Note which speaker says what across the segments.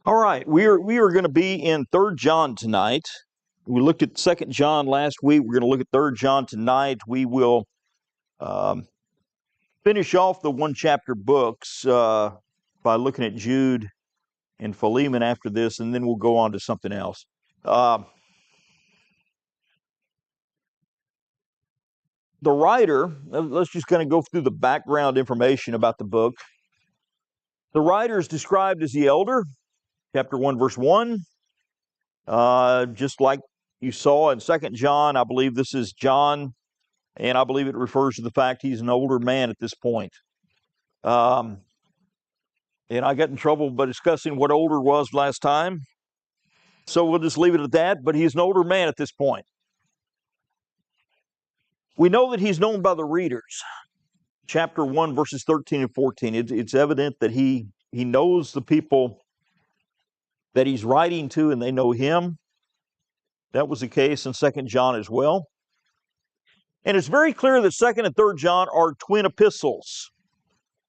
Speaker 1: All right, we are going to be in 3rd John tonight. We looked at 2nd John last week. We're going to look at 3rd John tonight. We will um, finish off the one chapter books by looking at Jude and Philemon after this, and then we'll go on to something else. The writer, let's just kind of go through the background information about the book. The writer is described as the elder, chapter 1, verse 1. Just like you saw in 2nd John, I believe this is John, and I believe it refers to the fact he's an older man at this point. And I got in trouble by discussing what older was last time, so we'll just leave it at that, but he's an older man at this point. We know that he's known by the readers. Chapter 1, verses 13 and 14, it's evident that he knows the people that he's writing to, and they know him. That was the case in 2nd John as well. And it's very clear that 2nd and 3rd John are twin epistles.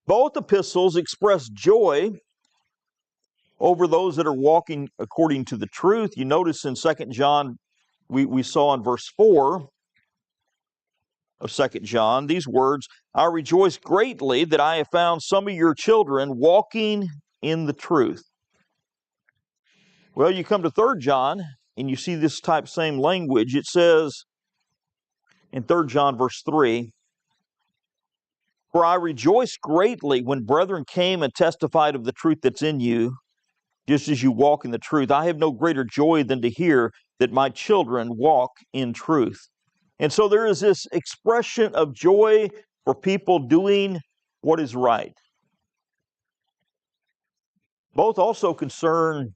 Speaker 1: Both epistles express joy over those that are walking according to the truth. You notice in 2nd John, we saw in verse 4 of 2nd John these words, "I rejoice greatly that I have found some of your children walking in the truth." Well, you come to 3rd John, and you see this same language. It says in 3rd John verse 3, "For I rejoiced greatly when brethren came and testified of the truth that's in you, just as you walk in the truth. I have no greater joy than to hear that my children walk in truth." And so there is this expression of joy for people doing what is right. Both also concern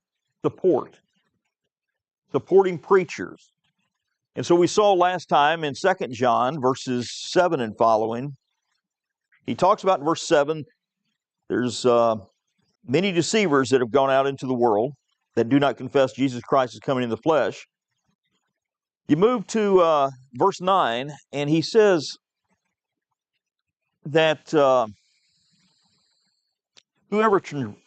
Speaker 1: supporting preachers. And so we saw last time in 2nd John, verses 7 and following, he talks about in verse 7, there's many deceivers that have gone out into the world that do not confess Jesus Christ is coming in the flesh. You move to verse 9, and he says that whoever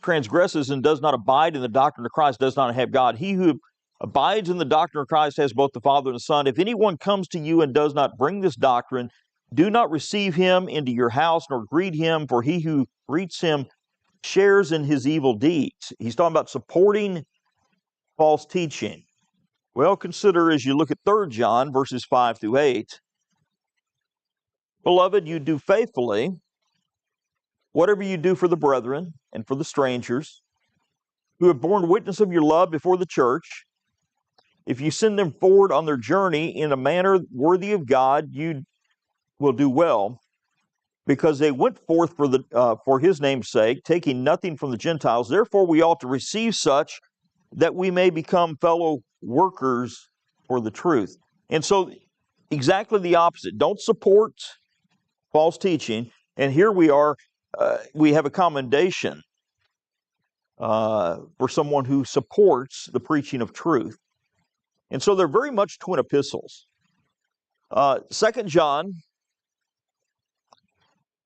Speaker 1: transgresses and does not abide in the doctrine of Christ does not have God. He who abides in the doctrine of Christ has both the Father and the Son. If anyone comes to you and does not bring this doctrine, do not receive him into your house, nor greet him, for he who greets him shares in his evil deeds. He's talking about supporting false teaching. Well, consider as you look at 3rd John, verses 5 through 8, "Beloved, you do faithfully whatever you do for the brethren and for the strangers who have borne witness of your love before the church. If you send them forward on their journey in a manner worthy of God, you will do well, because they went forth for his name's sake, taking nothing from the Gentiles. Therefore we ought to receive such, that we may become fellow workers for the truth." And so exactly the opposite. Don't support false teaching. And here we are, we have a commendation for someone who supports the preaching of truth. And so they're very much twin epistles. 2nd John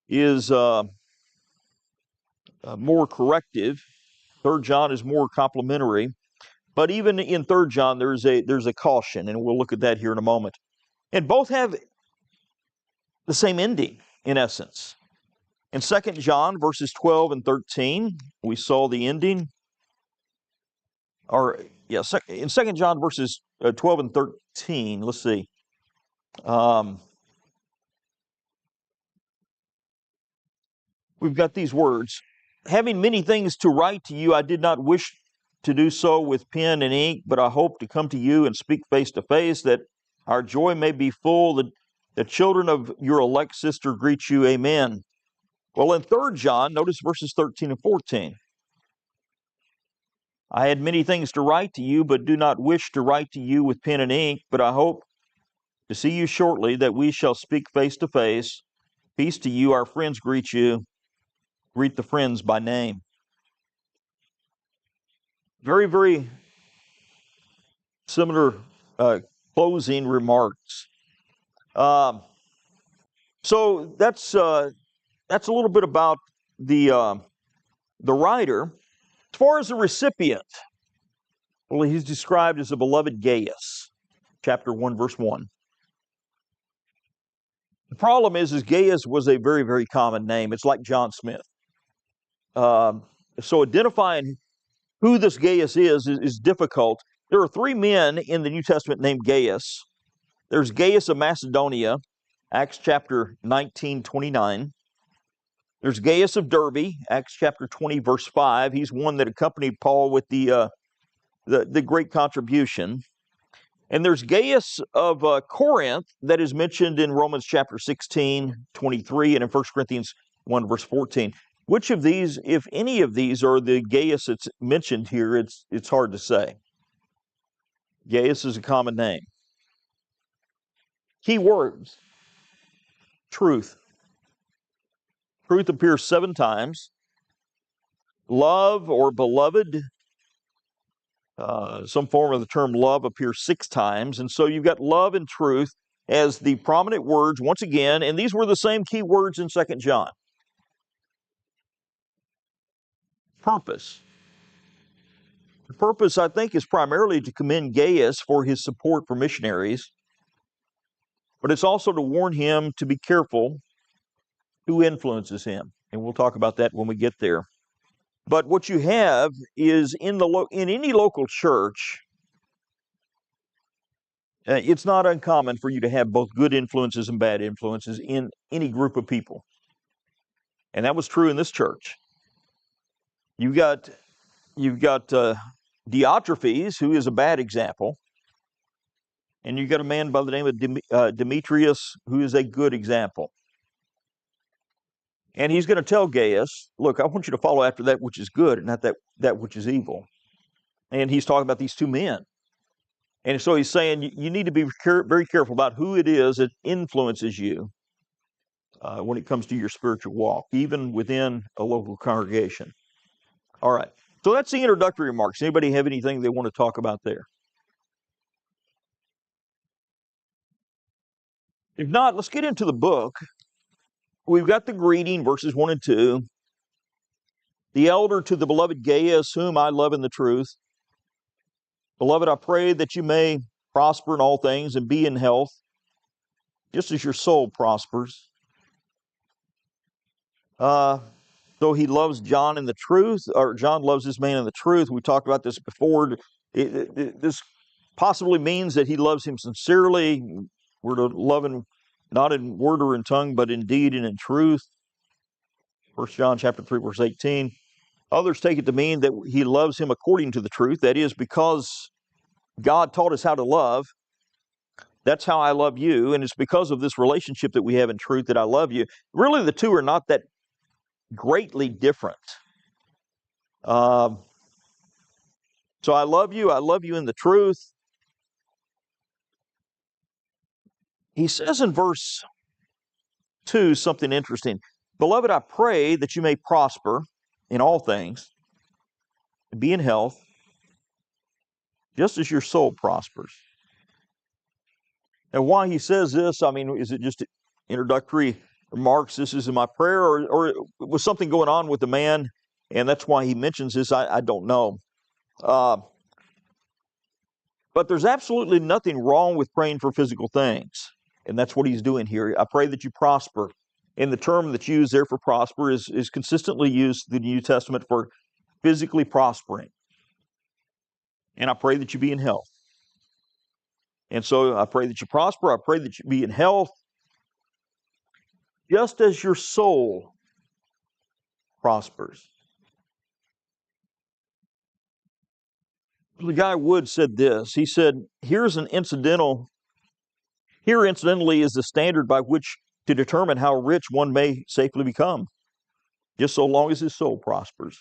Speaker 1: is more corrective. 3rd John is more complimentary. But even in 3rd John, there's a caution, and we'll look at that here in a moment. And both have the same ending, in essence. In 2nd John, verses 12 and 13, we saw the ending. In 2nd John, verses 12 and 13, let's see. We've got these words. "Having many things to write to you, I did not wish to do so with pen and ink, but I hope to come to you and speak face to face, that our joy may be full. The children of your elect sister greet you. Amen." Well, in 3rd John, notice verses 13 and 14. "I had many things to write to you, but do not wish to write to you with pen and ink, but I hope to see you shortly, that we shall speak face to face. Peace to you. Our friends greet you. Greet the friends by name." Very, very similar closing remarks. So that's a little bit about the writer. As far as the recipient, well, he's described as a beloved Gaius, chapter 1, verse 1. The problem is Gaius was a very, very common name. It's like John Smith. So identifying who this Gaius is difficult. There are three men in the New Testament named Gaius. There's Gaius of Macedonia, Acts chapter 19:29. There's Gaius of Derbe, Acts chapter 20, verse 5. He's one that accompanied Paul with the great contribution. And there's Gaius of Corinth that is mentioned in Romans chapter 16:23 and in 1 Corinthians 1, verse 14. Which of these, if any of these, are the Gaius that's mentioned here, it's hard to say. Gaius is a common name. Key words: truth. Truth appears 7 times. Love or beloved, some form of the term love appears 6 times. And so you've got love and truth as the prominent words once again. And these were the same key words in 2 John. Purpose. The purpose, I think, is primarily to commend Gaius for his support for missionaries. But it's also to warn him to be careful who influences him. And we'll talk about that when we get there. But what you have is in any local church, it's not uncommon for you to have both good influences and bad influences in any group of people. And that was true in this church. You've got Diotrephes, who is a bad example. And you've got a man by the name of Demetrius, who is a good example. And he's going to tell Gaius, look, I want you to follow after that which is good and not that which is evil. And he's talking about these two men. And so he's saying you need to be very careful about who it is that influences you when it comes to your spiritual walk, even within a local congregation. All right. So that's the introductory remarks. Anybody have anything they want to talk about there? If not, let's get into the book. We've got the greeting, verses 1 and 2. The elder to the beloved Gaius, whom I love in the truth. Beloved, I pray that you may prosper in all things and be in health, just as your soul prospers. Though he loves John in the truth, or John loves this man in the truth. We talked about this before. This possibly means that he loves him sincerely. We're to love him not in word or in tongue, but in deed and in truth. 1 John chapter 3, verse 18. Others take it to mean that he loves him according to the truth. That is, because God taught us how to love. That's how I love you. And it's because of this relationship that we have in truth that I love you. Really, the two are not that greatly different. So I love you in the truth. He says in verse 2 something interesting. Beloved, I pray that you may prosper in all things, be in health, just as your soul prospers. And why he says this, I mean, is it just introductory remarks, this is in my prayer, or was something going on with the man, and that's why he mentions this? I don't know. But there's absolutely nothing wrong with praying for physical things. And that's what he's doing here. I pray that you prosper. And the term that's used there for prosper is consistently used in the New Testament for physically prospering. And I pray that you be in health. And so I pray that you prosper. I pray that you be in health, just as your soul prospers. The guy Wood said this. He said, here incidentally is the standard by which to determine how rich one may safely become, just so long as his soul prospers.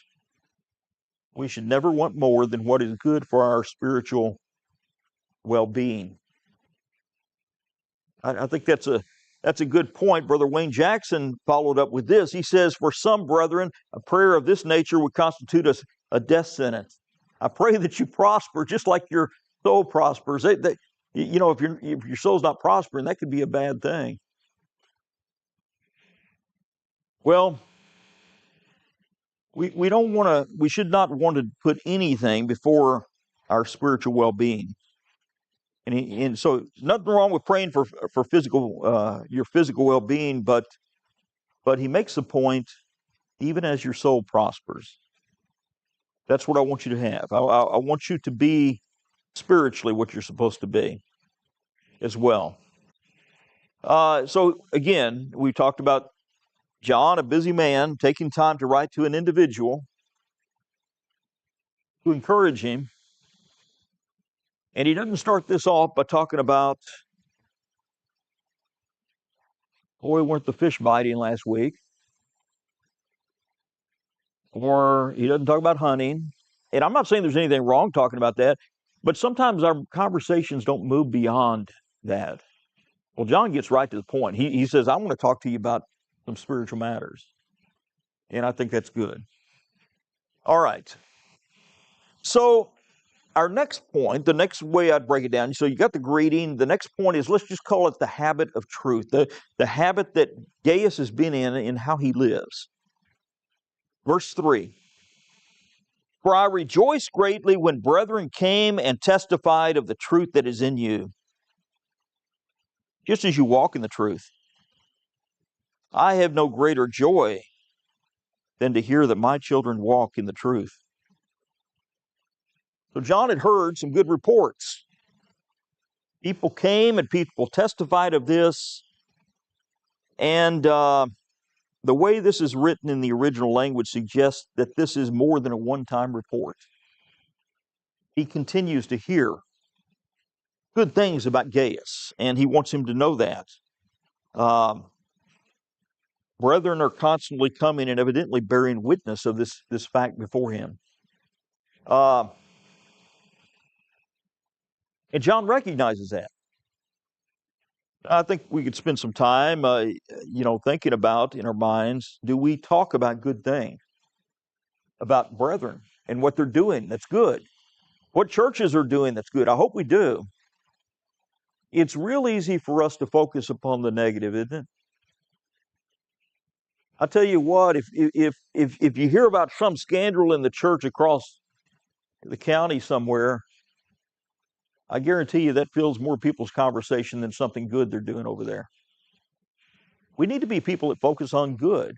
Speaker 1: We should never want more than what is good for our spiritual well-being. I think that's a good point. Brother Wayne Jackson followed up with this. He says, for some brethren, a prayer of this nature would constitute a death sentence. I pray that you prosper just like your soul prospers. If your soul's not prospering, that could be a bad thing. Well, we should not want to put anything before our spiritual well-being. And so nothing wrong with praying for your physical well-being, but he makes the point, even as your soul prospers. That's what I want you to have. I want you to be spiritually what you're supposed to be as well. So again, we talked about John, a busy man, taking time to write to an individual to encourage him. And he doesn't start this off by talking about, boy, weren't the fish biting last week? Or he doesn't talk about hunting. And I'm not saying there's anything wrong talking about that, but sometimes our conversations don't move beyond that. Well, John gets right to the point. He says, I want to talk to you about some spiritual matters. And I think that's good. All right. So our next point, the next way I'd break it down, so you got the greeting. The next point is, let's just call it the habit of truth, the habit that Gaius has been in how he lives. Verse 3. For I rejoice greatly when brethren came and testified of the truth that is in you, just as you walk in the truth. I have no greater joy than to hear that my children walk in the truth. So John had heard some good reports. People came and people testified of this. And the way this is written in the original language suggests that this is more than a one-time report. He continues to hear good things about Gaius, and he wants him to know that. Brethren are constantly coming and evidently bearing witness of this fact before him. And John recognizes that. I think we could spend some time, thinking about in our minds, do we talk about good things? About brethren and what they're doing that's good? What churches are doing that's good? I hope we do. It's real easy for us to focus upon the negative, isn't it? I tell you what, if you hear about some scandal in the church across the county somewhere, I guarantee you that fills more people's conversation than something good they're doing over there. We need to be people that focus on good.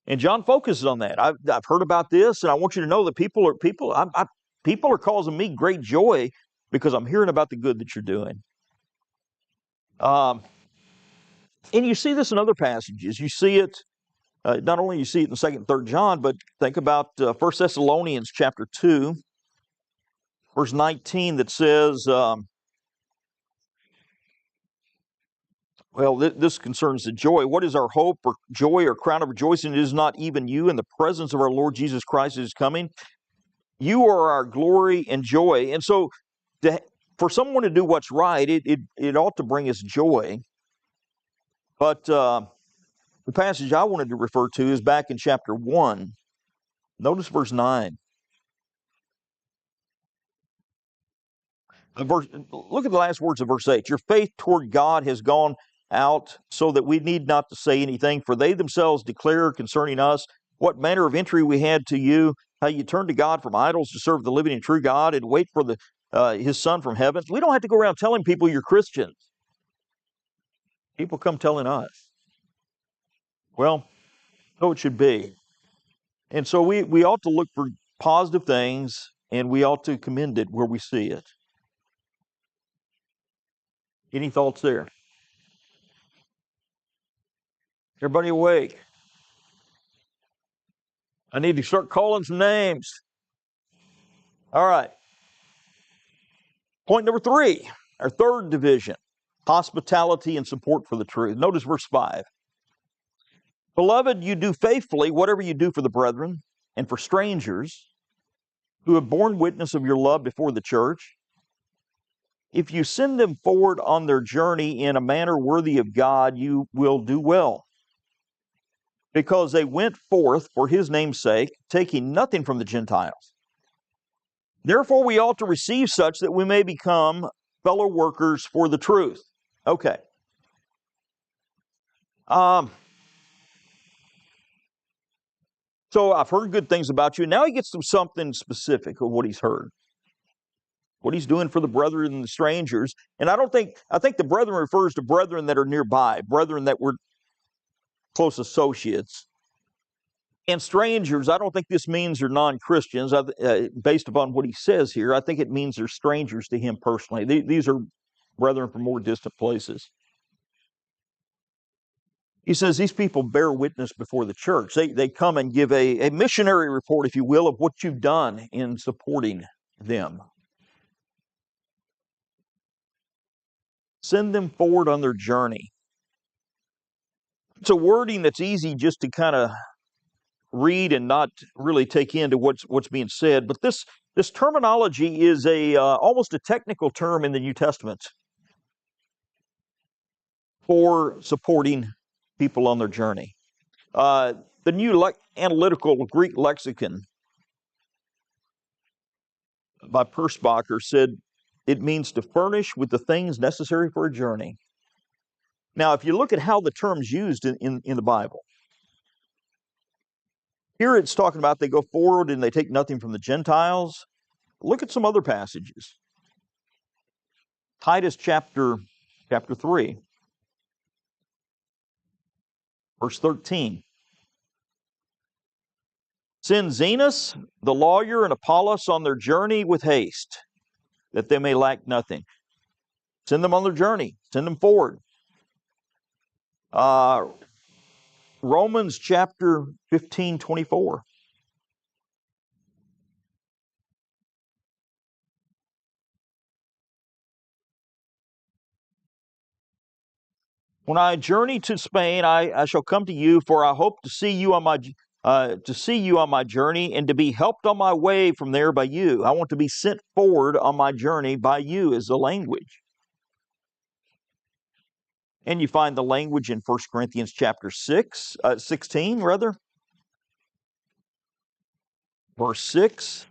Speaker 1: And John focuses on that. I've heard about this, and I want you to know that people are causing me great joy because I'm hearing about the good that you're doing. And you see this in other passages. You see it, not only you see it in 2nd and 3rd John, but think about 1 Thessalonians chapter 2, verse 19, that says, this concerns the joy. What is our hope or joy or crown of rejoicing? It is not even you in the presence of our Lord Jesus Christ is coming. You are our glory and joy. And so for someone to do what's right, it ought to bring us joy. But the passage I wanted to refer to is back in chapter 1. Notice verse 9. Look at the last words of verse 8. Your faith toward God has gone out so that we need not to say anything, for they themselves declare concerning us what manner of entry we had to you, how you turned to God from idols to serve the living and true God and wait for His Son from heaven. We don't have to go around telling people you're Christians. People come telling us. Well, so it should be. And so we ought to look for positive things, and we ought to commend it where we see it. Any thoughts there? Everybody awake? I need to start calling some names. All right. Point number 3, our third division, hospitality and support for the truth. Notice verse 5. Beloved, you do faithfully whatever you do for the brethren and for strangers who have borne witness of your love before the church. If you send them forward on their journey in a manner worthy of God, you will do well, because they went forth for His name's sake, taking nothing from the Gentiles. Therefore, we ought to receive such that we may become fellow workers for the truth. Okay. So I've heard good things about you. Now he gets to something specific of what he's heard, what he's doing for the brethren and the strangers. And I think the brethren refers to brethren that are nearby, brethren that were close associates. And strangers, I don't think this means they're non-Christians. Based upon what he says here, I think it means they're strangers to him personally. These are brethren from more distant places. He says these people bear witness before the church. They come and give a missionary report, if you will, of what you've done in supporting them. Send them forward on their journey. It's a wording that's easy just to kind of read and not really take into what's being said. But this terminology is almost a technical term in the New Testament for supporting people on their journey. The New Analytical Greek Lexicon by Persbacher said it means to furnish with the things necessary for a journey. Now, if you look at how the term's used in the Bible, here it's talking about they go forward and they take nothing from the Gentiles. Look at some other passages. Titus chapter 3, verse 13. Send Zenas, the lawyer, and Apollos on their journey with haste, that they may lack nothing. Send them on their journey. Send them forward. Romans chapter 15, 24. When I journey to Spain, I shall come to you, for I hope to see you on my journey, and to be helped on my way from there by you. I want to be sent forward on my journey by you is the language. And you find the language in 1 Corinthians chapter 16, verse 6.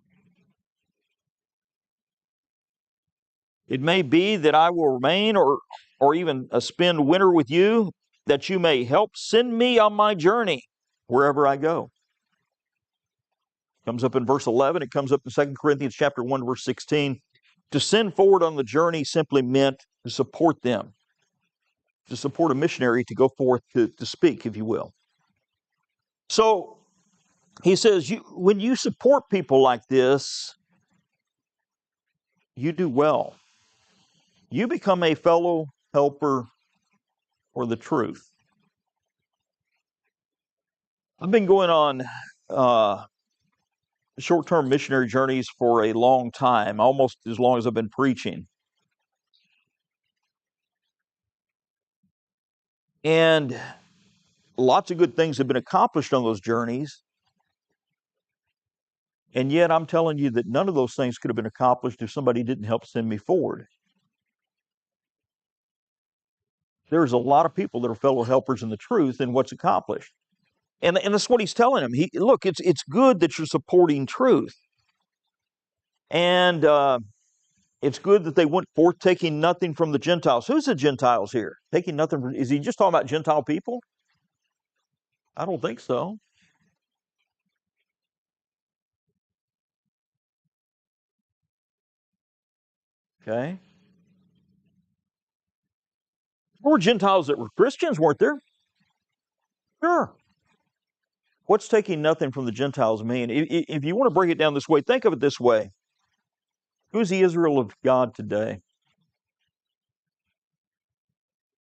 Speaker 1: It may be that I will remain or even spend winter with you, that you may help send me on my journey wherever I go. It comes up in verse 11. It comes up in 2 Corinthians chapter 1, verse 16. To send forward on the journey simply meant to support them, to support a missionary to go forth to speak, if you will. So he says, when you support people like this, you do well. You become a fellow helper for the truth. I've been going on short-term missionary journeys for a long time, almost as long as I've been preaching. And lots of good things have been accomplished on those journeys. And yet I'm telling you that none of those things could have been accomplished if somebody didn't help send me forward. There's a lot of people that are fellow helpers in the truth in what's accomplished. And that's what he's telling them. Look, it's good that you're supporting truth. And it's good that they went forth taking nothing from the Gentiles. Who's the Gentiles here? Taking nothing from, is he just talking about Gentile people? I don't think so. Okay. There were Gentiles that were Christians, weren't there? Sure. What's taking nothing from the Gentiles mean? If you want to break it down this way, think of it this way. Who's the Israel of God today?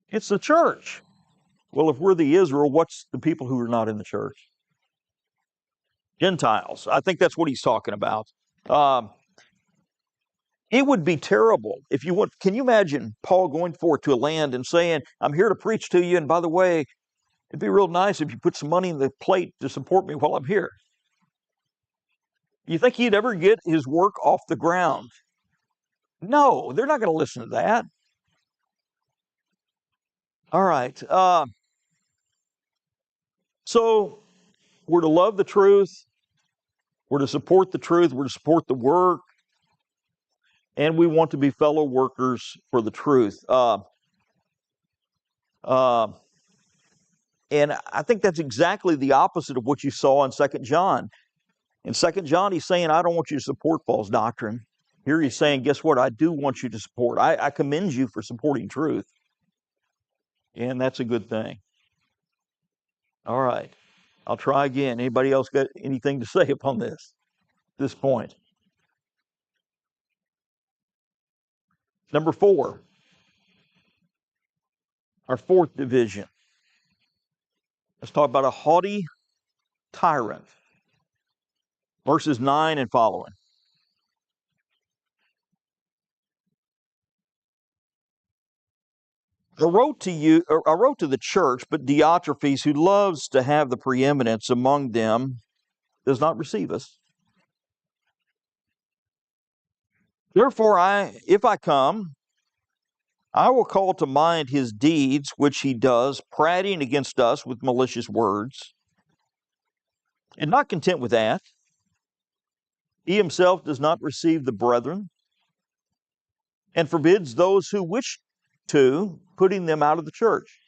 Speaker 1: It's the church. Well, if we're the Israel, what's the people who are not in the church? Gentiles. I think that's what he's talking about. It would be terrible if you want. Can you imagine Paul going forth to a land and saying, I'm here to preach to you, and by the way, it'd be real nice if you put some money in the plate to support me while I'm here. You think he'd ever get his work off the ground? No, they're not going to listen to that. All right. So we're to love the truth. We're to support the truth. We're to support the work. And we want to be fellow workers for the truth. And And I think that's exactly the opposite of what you saw in 2 John. In 2 John, he's saying, I don't want you to support false doctrine. Here he's saying, guess what? I do want you to support. I commend you for supporting truth. And that's a good thing. All right. I'll try again. Anybody else got anything to say upon this point? Number 4, our fourth division. Let's talk about a haughty tyrant. Verses 9 and following. I wrote to the church, but Diotrephes, who loves to have the preeminence among them, does not receive us. Therefore, if I come, I will call to mind his deeds, which he does, prating against us with malicious words. And not content with that, he himself does not receive the brethren, and forbids those who wish to, putting them out of the church.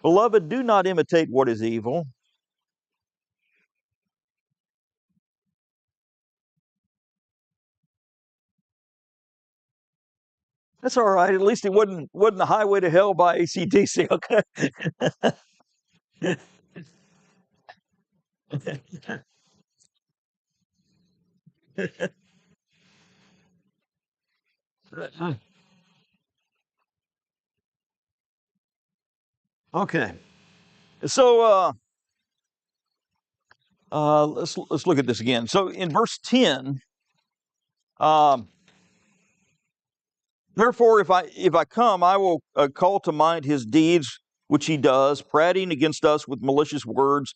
Speaker 1: Beloved, do not imitate what is evil. That's all right. At least it wasn't the Highway to Hell by AC/DC. Okay. Okay. So let's look at this again. So in verse 10, therefore, if I come, I will call to mind his deeds, which he does, prating against us with malicious words,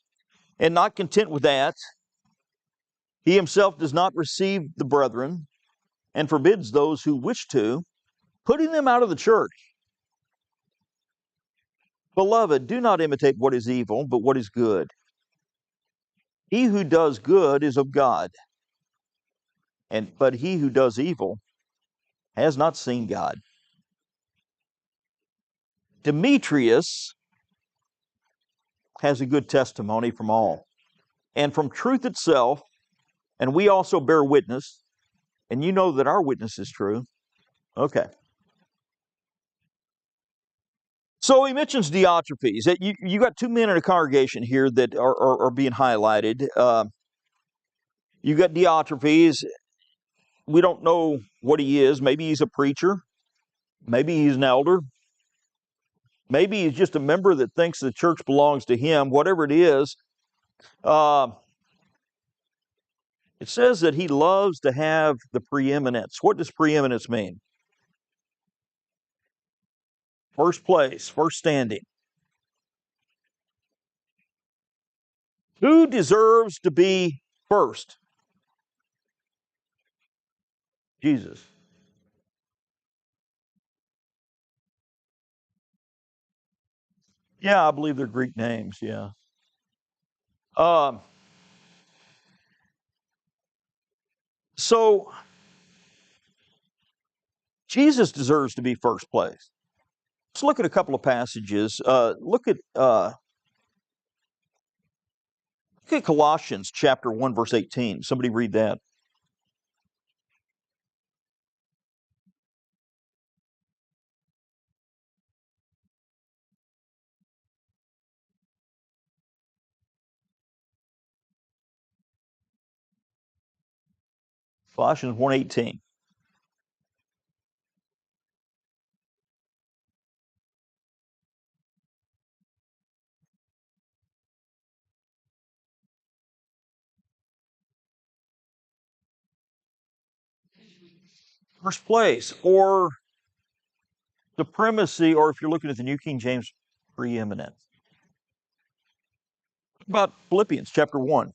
Speaker 1: and not content with that, he himself does not receive the brethren, and forbids those who wish to, putting them out of the church. Beloved, do not imitate what is evil, but what is good. He who does good is of God, but he who does evil has not seen God. Demetrius has a good testimony from all, and from truth itself, and we also bear witness, and you know that our witness is true. Okay. So he mentions Diotrephes. You got two men in a congregation here that are being highlighted. You got Diotrephes. We don't know what he is. Maybe he's a preacher. Maybe he's an elder. Maybe he's just a member that thinks the church belongs to him. Whatever it is, it says that he loves to have the preeminence. What does preeminence mean? First place, first standing. Who deserves to be first? Jesus. Yeah, I believe they're Greek names, yeah. Um, so Jesus deserves to be first place. Let's look at a couple of passages. Look at Colossians chapter 1, verse 18. Somebody read that. Colossians 1:18. First place, or supremacy, or if you're looking at the New King James, preeminence. What about Philippians chapter 1?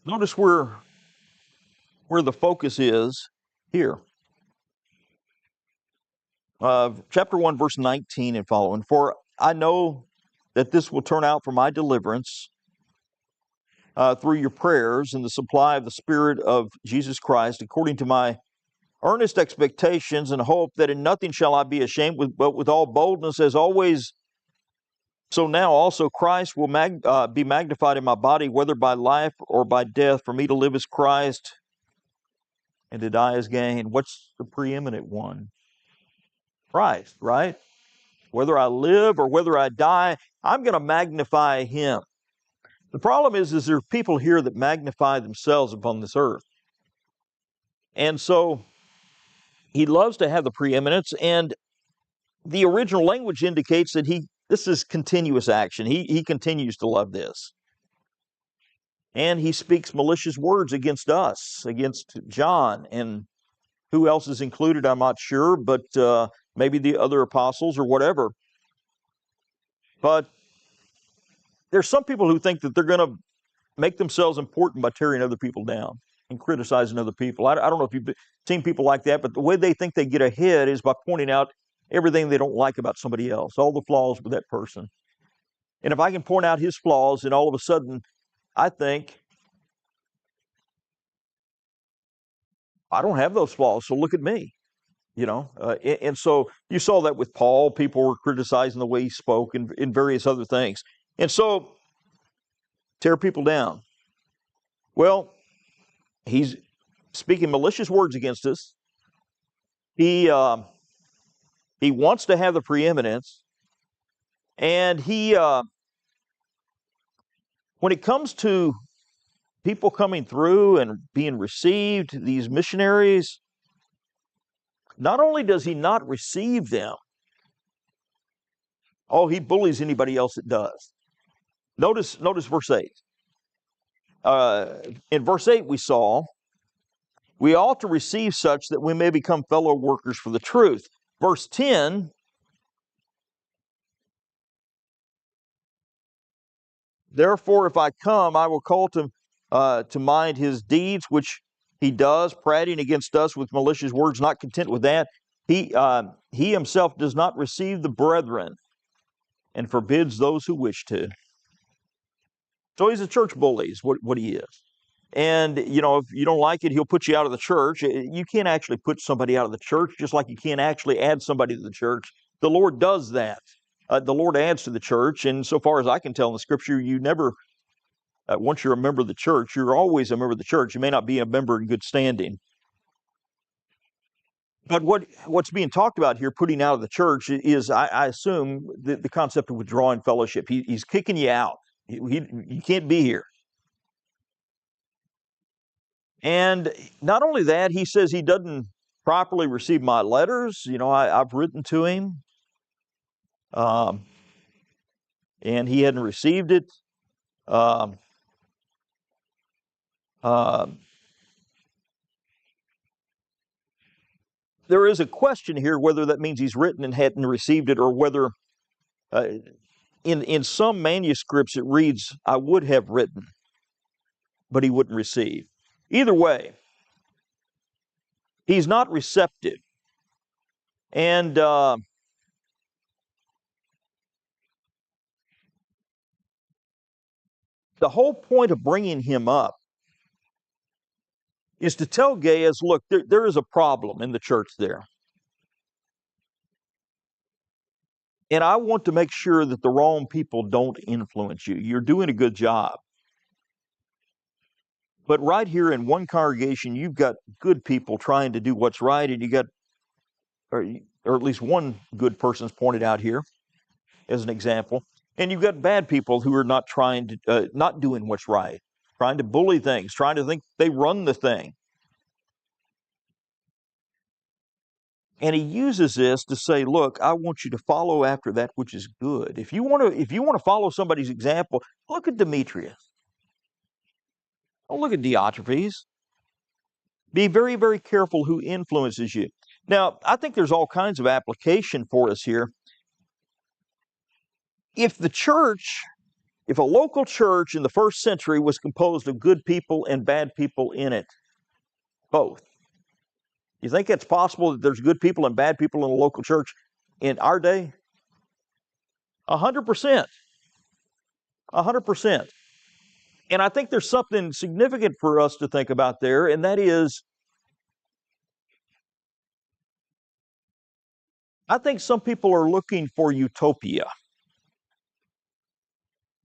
Speaker 1: Notice where the focus is here. Chapter 1, verse 19 and following. For I know that this will turn out for my deliverance, through your prayers and the supply of the Spirit of Jesus Christ, according to my earnest expectations and hope that in nothing shall I be ashamed, but with all boldness, as always, so now also Christ will be magnified in my body, whether by life or by death. For me to live is Christ, and to die is gain. What's the preeminent one? Christ, right? Whether I live or whether I die, I'm going to magnify Him. The problem is there are people here that magnify themselves upon this earth. And so He loves to have the preeminence, and the original language indicates that this is continuous action. He continues to love this. And He speaks malicious words against us, against John, and who else is included, I'm not sure, but maybe the other apostles or whatever. But there's some people who think that they're going to make themselves important by tearing other people down and criticizing other people. I don't know if you've seen people like that, but the way they think they get ahead is by pointing out everything they don't like about somebody else, all the flaws with that person. And if I can point out his flaws, and all of a sudden I think, I don't have those flaws, so look at me. And so you saw that with Paul. People were criticizing the way he spoke and various other things. And so, tear people down. Well, he's speaking malicious words against us. He wants to have the preeminence. And when it comes to people coming through and being received, these missionaries, not only does he not receive them, he bullies anybody else that does. Notice verse 8. In verse 8 we saw, we ought to receive such that we may become fellow workers for the truth. Verse 10, therefore if I come, I will call to mind his deeds, which he does, prating against us with malicious words. Not content with that, he himself does not receive the brethren, and forbids those who wish to. So he's a church bully, is what he is. And, if you don't like it, he'll put you out of the church. You can't actually put somebody out of the church, just like you can't actually add somebody to the church. The Lord does that. The Lord adds to the church, and so far as I can tell in the Scripture, you never, once you're a member of the church, you're always a member of the church. You may not be a member in good standing. But what's being talked about here, putting out of the church, is, I assume, the concept of withdrawing fellowship. He's kicking you out. You can't be here. And not only that, he says he doesn't properly receive my letters. I've written to him, and he hadn't received it. There is a question here whether that means he's written and hadn't received it, or whether in some manuscripts it reads, I would have written, but he wouldn't receive. Either way, he's not receptive. And the whole point of bringing him up is to tell Gaius, look, there is a problem in the church there. And I want to make sure that the wrong people don't influence you. You're doing a good job. But right here in one congregation, you've got good people trying to do what's right, and you got, or at least one good person's pointed out here as an example, and you've got bad people who are not not doing what's right, trying to bully things, trying to think they run the thing. And he uses this to say, look, I want you to follow after that which is good. If you want to follow somebody's example, look at Demetrius. Don't look at Diotrephes. Be very, very careful who influences you. Now, I think there's all kinds of application for us here. If a local church in the first century was composed of good people and bad people in it, both, you think it's possible that there's good people and bad people in a local church in our day? 100%. 100%. And I think there's something significant for us to think about there, and that is, I think some people are looking for utopia.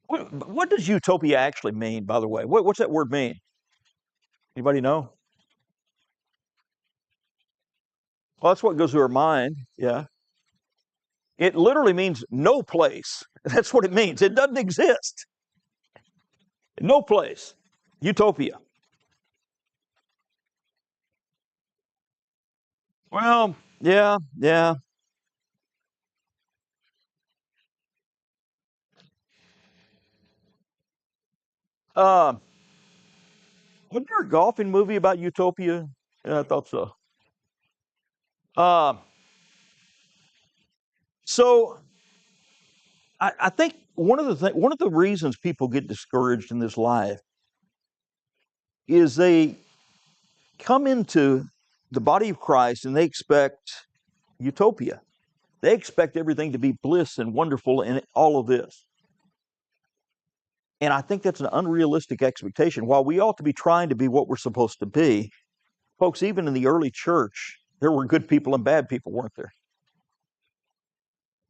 Speaker 1: What does utopia actually mean, by the way? What's that word mean? Anybody know? Well, that's what goes through our mind. Yeah. It literally means no place. That's what it means. It doesn't exist. No place. Utopia. Well, yeah, yeah. Uh, wasn't there a golfing movie about utopia? Yeah, I thought so. Uh, so I think one of the reasons people get discouraged in this life is they come into the body of Christ and they expect utopia. They expect everything to be bliss and wonderful and all of this. And I think that's an unrealistic expectation. While we ought to be trying to be what we're supposed to be, folks, even in the early church, there were good people and bad people, weren't there?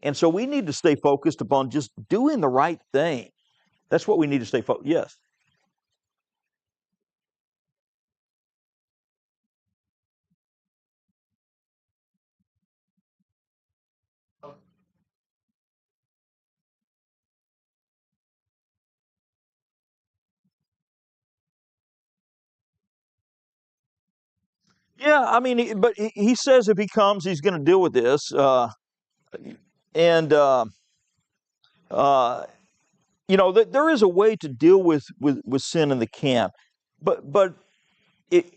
Speaker 1: And so we need to stay focused upon just doing the right thing. That's what we need to stay focused. Yes. Yeah, I mean, but he says if he comes, he's going to deal with this. And uh, there is a way to deal with sin in the camp, but it,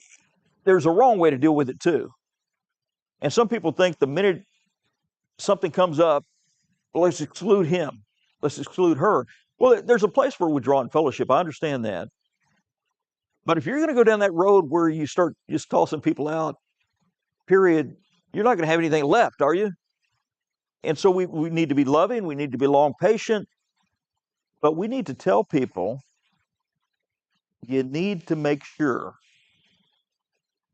Speaker 1: there's a wrong way to deal with it too. And some people think the minute something comes up, well, let's exclude him, let's exclude her. Well, there's a place for withdrawing fellowship. I understand that, but if you're going to go down that road where you start just tossing people out, period, you're not going to have anything left, are you? And so we need to be loving, we need to be long patient, but we need to tell people you need to make sure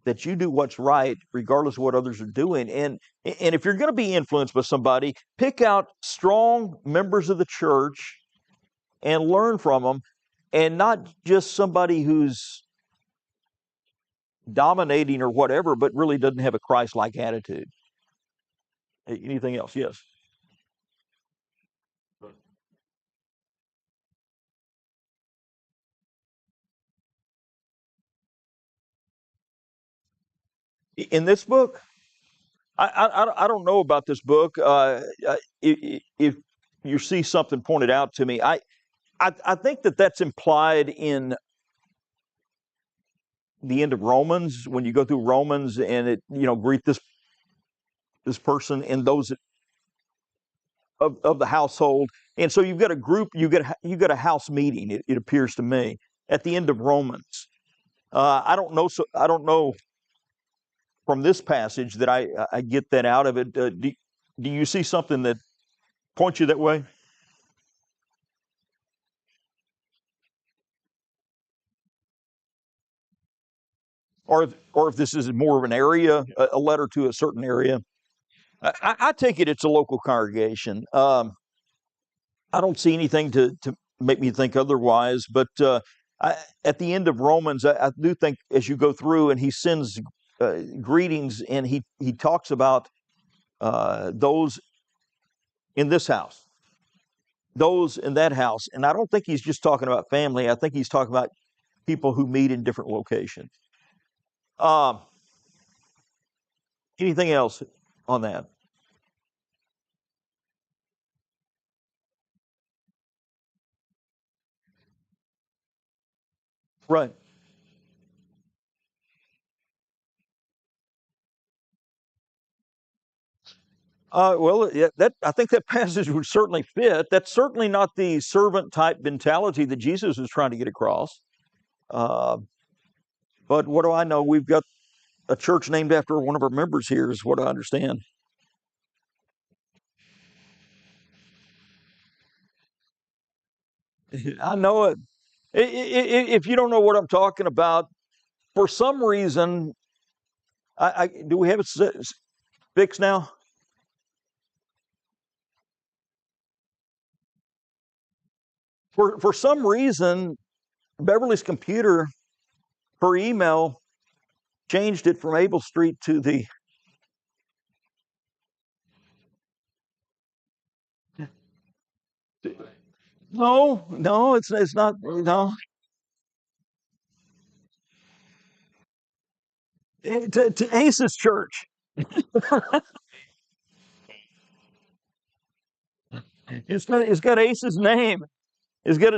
Speaker 1: that you do what's right regardless of what others are doing. And if you're going to be influenced by somebody, pick out strong members of the church and learn from them, and not just somebody who's dominating or whatever, but really doesn't have a Christ-like attitude. Anything else? Yes. In this book, I don't know about this book. If you see something pointed out to me, I think that that's implied in the end of Romans, when you go through Romans and it, greet this person and those of the household. And so you've got a group, you got a house meeting, it appears to me, at the end of Romans. I don't know, so I don't know from this passage that I get that out of it. Do you see something that points you that way? Or if this is more of an area, a letter to a certain area. I take it it's a local congregation. I don't see anything to make me think otherwise. But at the end of Romans, I do think as you go through and he sends greetings and he talks about those in this house, those in that house. And I don't think he's just talking about family. I think he's talking about people who meet in different locations. Um, Anything else on that? Right. Well, yeah, that I think that passage would certainly fit. That's certainly not the servant type mentality that Jesus is trying to get across. Uh, but what do I know? We've got a church named after one of our members here, is what I understand. I know it. If you don't know what I'm talking about, for some reason, do we have it fixed now? For some reason, Beverly's computer, her email changed it from Able Street to the. No, it's not. No, to Ace's church. It's got Ace's name. It's got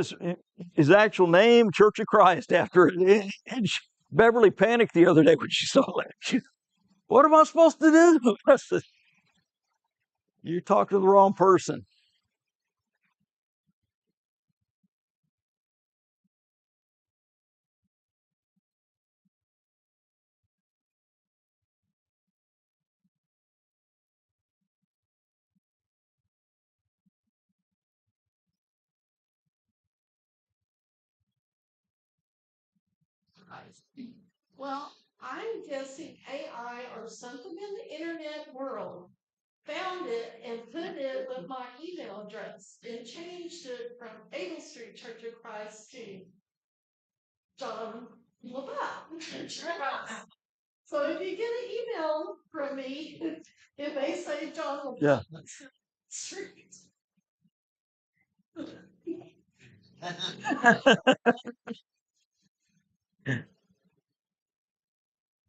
Speaker 1: his actual name, Church of Christ, after it. And Beverly panicked the other day when she saw that. What am I supposed to do? I said, you talked to the wrong person.
Speaker 2: Well, I'm guessing AI or something in the internet world found it and put it with my email address and changed it from Able Street Church of Christ to John LaBelle. So if you get an email from me, it may say John LaBelle.
Speaker 1: Yeah.
Speaker 2: Street.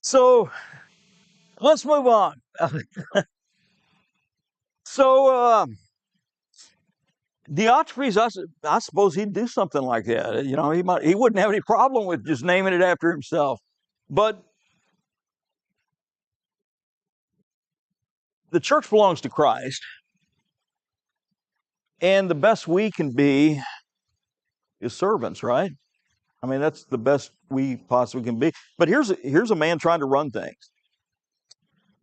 Speaker 1: So let's move on. So Diotrephes, I suppose he'd do something like that. He wouldn't have any problem with just naming it after himself. But the church belongs to Christ, and the best we can be is servants, right? I mean, that's the best we possibly can be. But here's a man trying to run things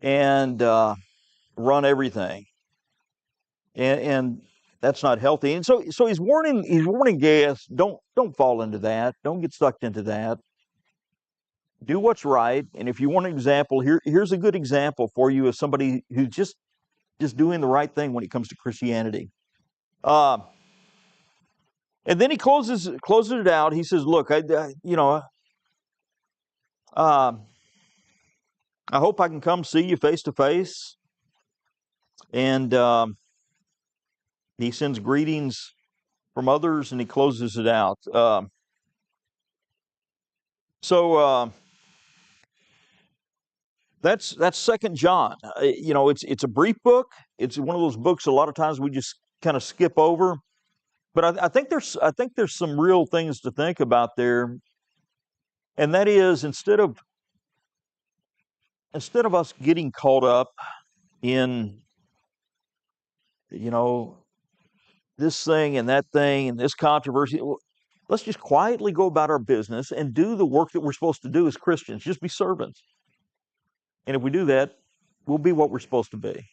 Speaker 1: and run everything, and that's not healthy. And so he's warning Gaius, don't fall into that. Don't get sucked into that. Do what's right. And if you want an example, here's a good example for you of somebody who's just doing the right thing when it comes to Christianity. Uh, and then he closes it out. He says, "Look, uh, I hope I can come see you face to face." And he sends greetings from others, and he closes it out. So that's Second John. It's a brief book. It's one of those books a lot of times we just kind of skip over. But I think there's some real things to think about there, and that is instead of us getting caught up in this thing and that thing and this controversy, let's just quietly go about our business and do the work that we're supposed to do as Christians. Just be servants, and if we do that, we'll be what we're supposed to be.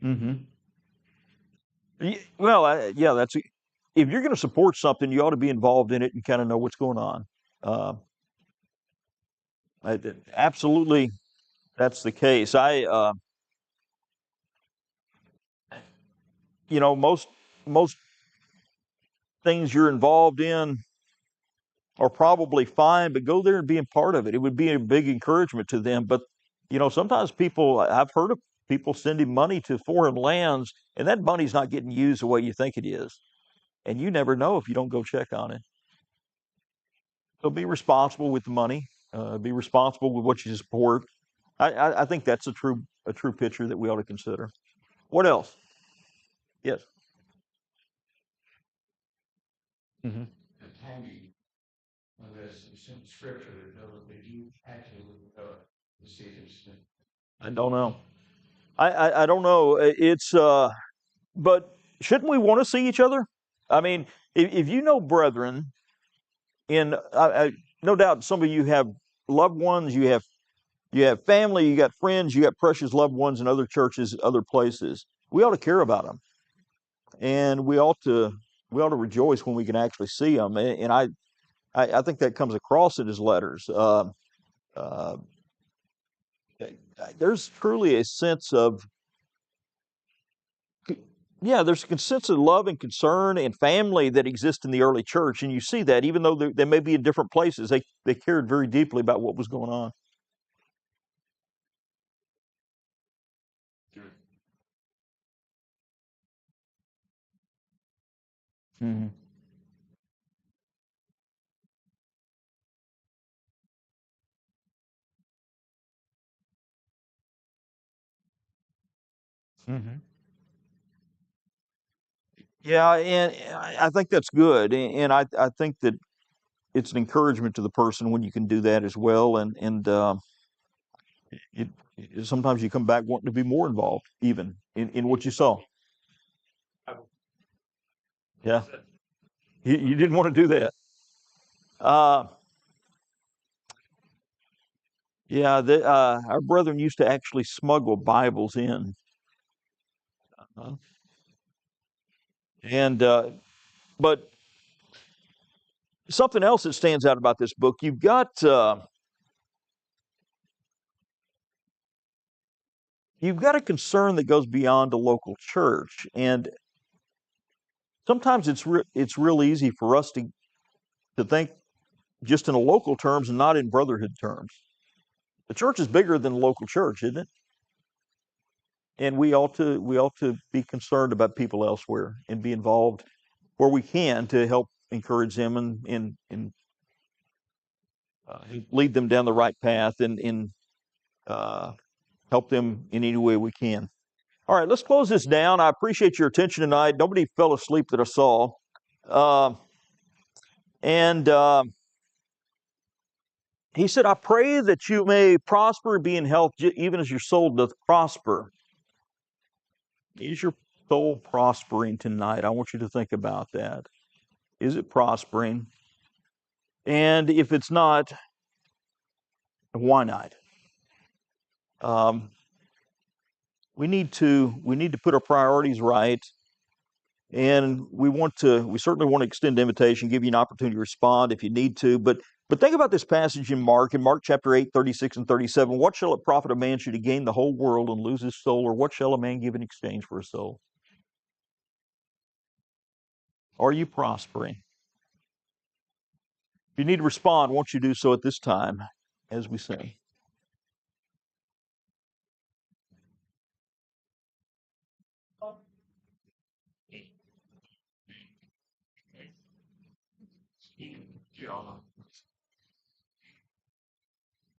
Speaker 1: Mm-hmm. Well, yeah, if you're going to support something, you ought to be involved in it and kind of know what's going on. Uh, Absolutely, that's the case. Most things you're involved in are probably fine, but go there and be a part of it. It would be a big encouragement to them. But sometimes I've heard of people sending money to foreign lands, and that money's not getting used the way you think it is, and you never know if you don't go check on it. So be responsible with the money. Be responsible with what you support. I think that's a true picture that we ought to consider. What else? Yes. Hmm. I don't know. I don't know. But shouldn't we want to see each other? I mean, if you know brethren, no doubt some of you have loved ones, you have family, you got friends, you got precious loved ones in other churches, other places. We ought to care about them, and we ought to rejoice when we can actually see them. And I think that comes across in his letters. Uh, there's truly a sense of, yeah, there's a sense of love and concern and family that exists in the early church, and you see that even though they may be in different places, they cared very deeply about what was going on. Hmm. Hmm. Yeah, and I think that's good, and I think that it's an encouragement to the person when you can do that as well, and it, sometimes you come back wanting to be more involved, even in what you saw. Yeah, you didn't want to do that. Uh, yeah, our brethren used to actually smuggle Bibles in, uh, and but something else that stands out about this book, you've got a concern that goes beyond a local church, and sometimes it's real easy for us to think just in a local terms and not in brotherhood terms. The church is bigger than the local church, isn't it? And we ought to be concerned about people elsewhere and be involved where we can to help encourage them and lead them down the right path and uh, help them in any way we can. All right, let's close this down. I appreciate your attention tonight. Nobody fell asleep that I saw. Uh, and he said, I pray that you may prosper and be in health, even as your soul doth prosper. Is your soul prospering tonight? I want you to think about that. Is it prospering? And if it's not, why not? Um, we need to put our priorities right, and we certainly want to extend the invitation, give you an opportunity to respond if you need to. But think about this passage in Mark chapter 8, 36 and 37. What shall it profit a man should he gain the whole world and lose his soul, or what shall a man give in exchange for his soul? Are you prospering? If you need to respond, won't you do so at this time as we sing?